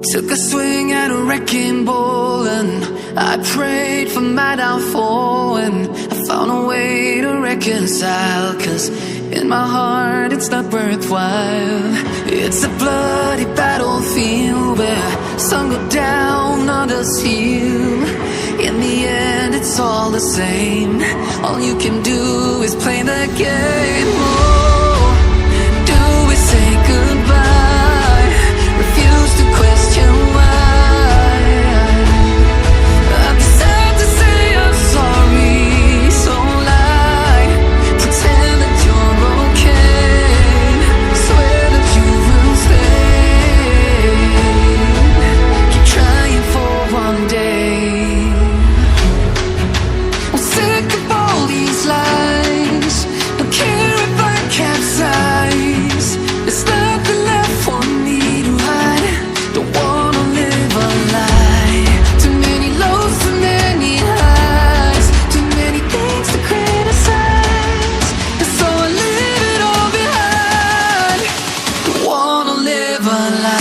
Took a swing at a wrecking ball and I prayed for my downfall, and I found a way to reconcile, 'cause in my heart it's not worthwhile. It's a bloody battlefield where some go down, others heal. In the end it's all the same. All you can do is play the game. Oh, do we say goodbye? Refuse to question why. I've decided to say I'm sorry, so lie. Pretend that you're okay. Swear that you will stay. Keep trying for one day. I'm sick of all these lies. Don't care if I capsize. There's nothing left for me to hide. Don't wanna live a lie. Too many lows, too many highs. Too many things to criticize. And so I leave it all behind. Don't wanna live a lie.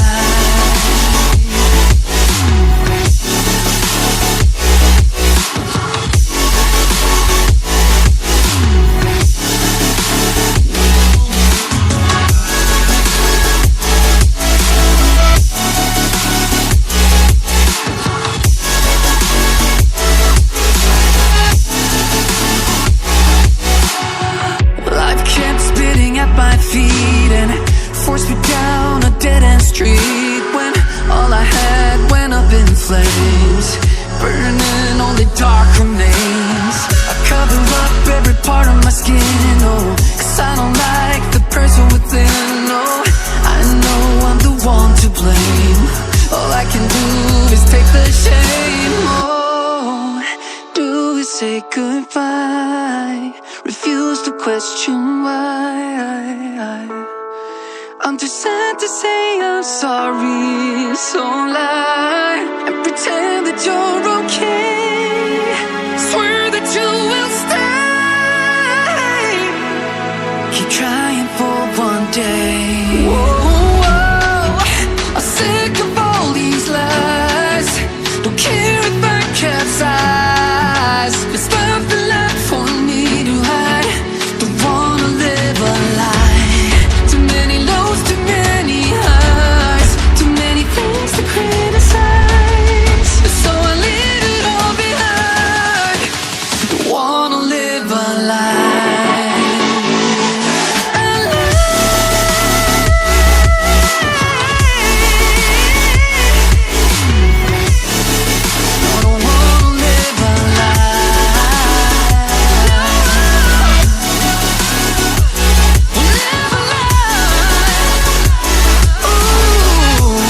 Life kept spitting at my feet and forced me down a dead-end street, when all I had went up in flames, burning only dark remains. I cover up every part of my skin, oh, 'cause I don't like the person within. Oh, I know I'm the one to blame. All I can do is take the shame. Oh, do we say goodbye? Refuse to question why. I'm too sad to say I'm sorry, so lie and pretend that you're okay. Swear that you will stay. Keep trying for one day. Whoa, I'm sick of all these lies. Don't care if I capsize. There's nothing left for me to hide. Don't wanna live a lie. Too many lows, too many highs. Too many things to criticize. So I leave it all behind. Don't wanna live a lie. A lie. I don't wanna live a lie. Live a lie. Ooh.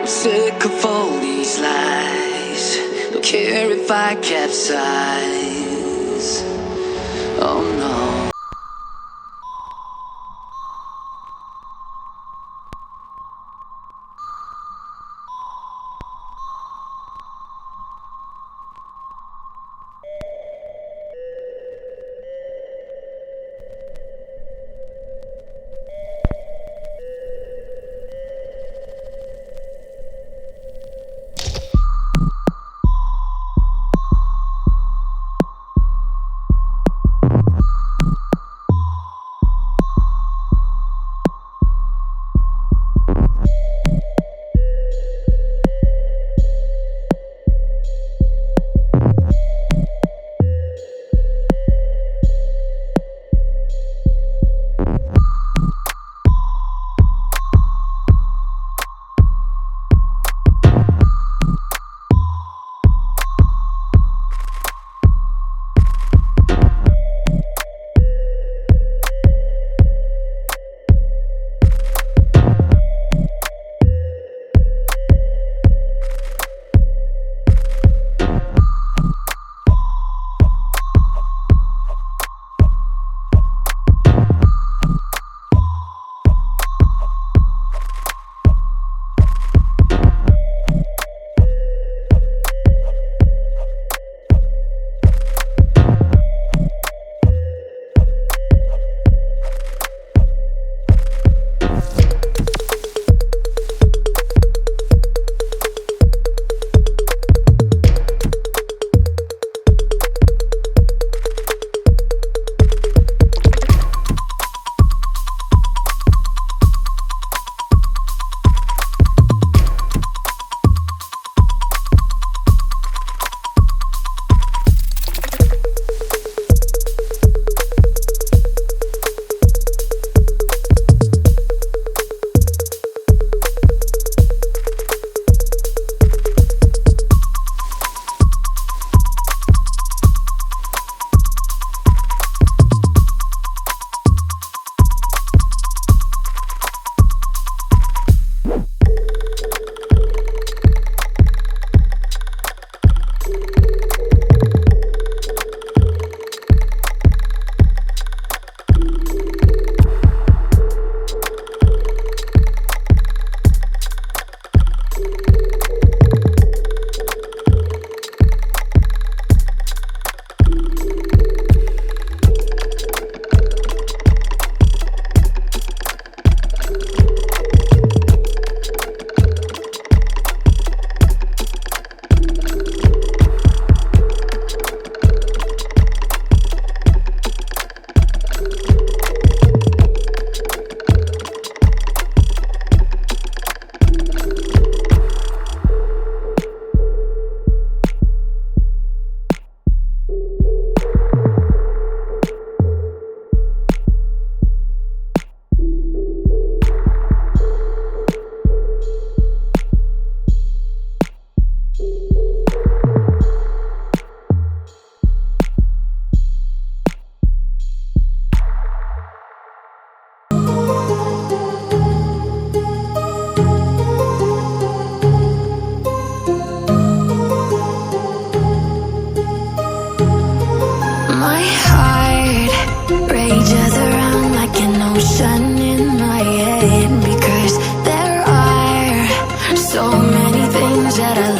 I'm sick of all these lies. Don't care if I capsize. Oh no.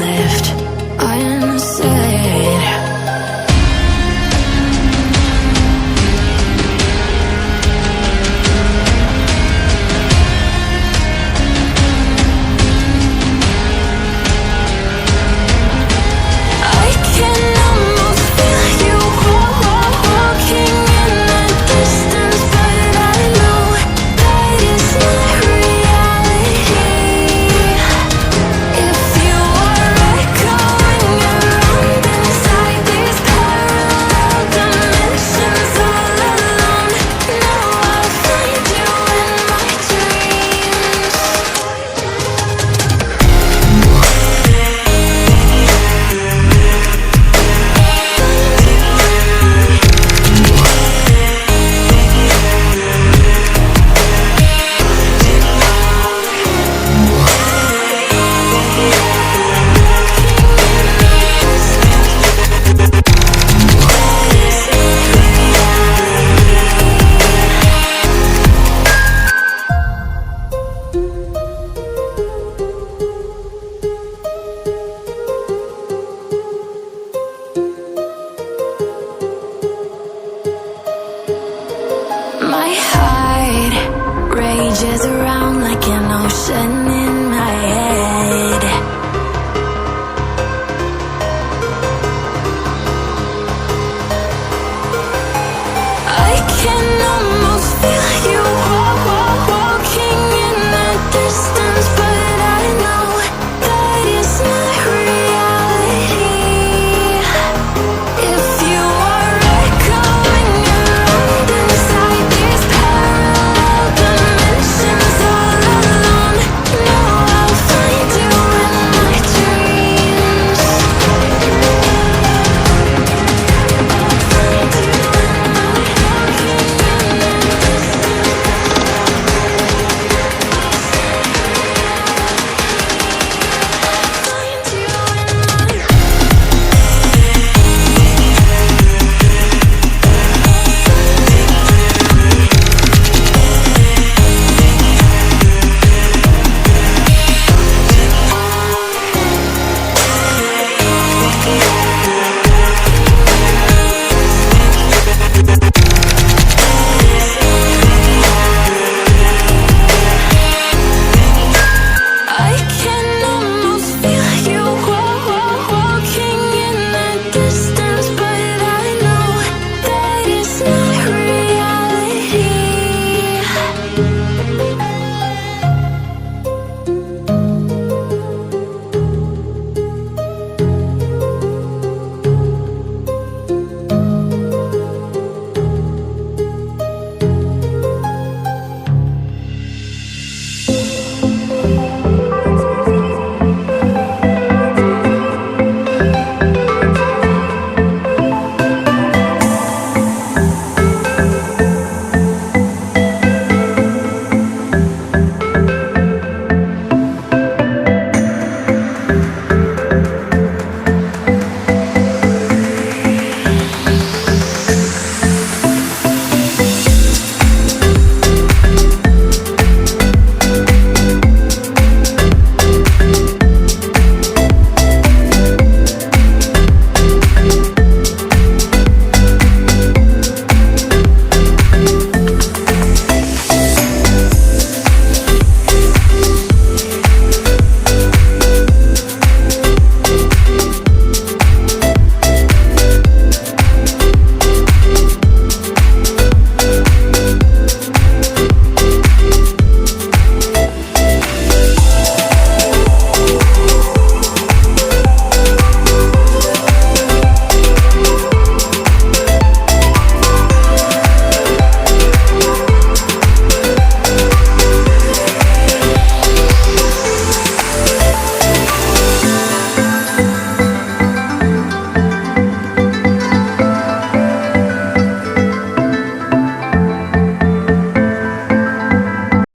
left unsaid. I can almost feel you walking in the distance, but I know that it's not reality. If you are echoing around inside these parallel dimensions all alone, now I'll find you in my dreams. My heart rages around like an ocean